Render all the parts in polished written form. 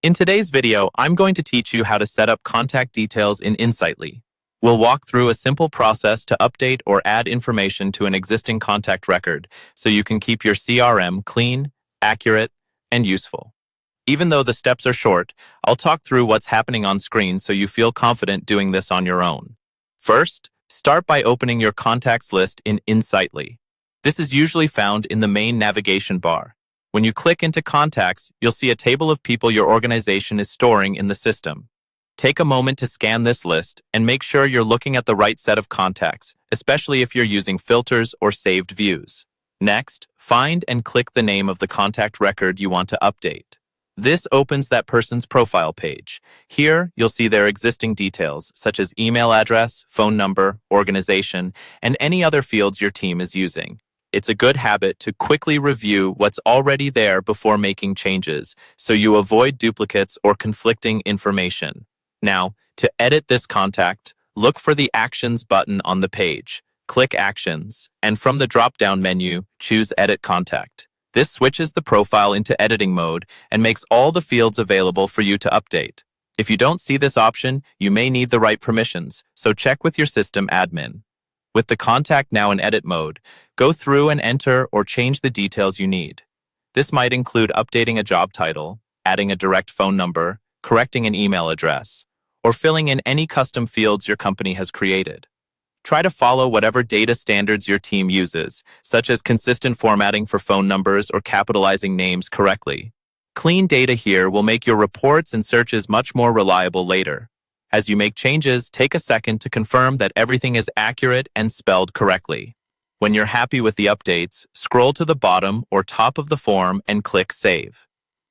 In today's video, I'm going to teach you how to set up contact details in Insightly. We'll walk through a simple process to update or add information to an existing contact record so you can keep your CRM clean, accurate, and useful. Even though the steps are short, I'll talk through what's happening on screen so you feel confident doing this on your own. First, start by opening your contacts list in Insightly. This is usually found in the main navigation bar. When you click into Contacts, you'll see a table of people your organization is storing in the system. Take a moment to scan this list and make sure you're looking at the right set of contacts, especially if you're using filters or saved views. Next, find and click the name of the contact record you want to update. This opens that person's profile page. Here, you'll see their existing details, such as email address, phone number, organization, and any other fields your team is using. It's a good habit to quickly review what's already there before making changes, so you avoid duplicates or conflicting information. Now, to edit this contact, look for the Actions button on the page. Click Actions, and from the drop-down menu, choose Edit Contact. This switches the profile into editing mode and makes all the fields available for you to update. If you don't see this option, you may need the right permissions, so check with your system admin. With the contact now in edit mode, go through and enter or change the details you need. This might include updating a job title, adding a direct phone number, correcting an email address, or filling in any custom fields your company has created. Try to follow whatever data standards your team uses, such as consistent formatting for phone numbers or capitalizing names correctly. Clean data here will make your reports and searches much more reliable later. As you make changes, take a second to confirm that everything is accurate and spelled correctly. When you're happy with the updates, scroll to the bottom or top of the form and click Save.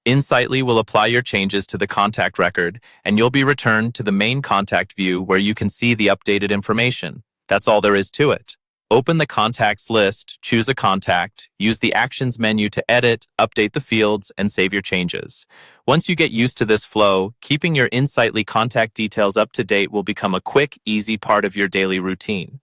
Insightly will apply your changes to the contact record, and you'll be returned to the main contact view where you can see the updated information. That's all there is to it. Open the contacts list, choose a contact, use the Actions menu to edit, update the fields, and save your changes. Once you get used to this flow, keeping your Insightly contact details up to date will become a quick, easy part of your daily routine.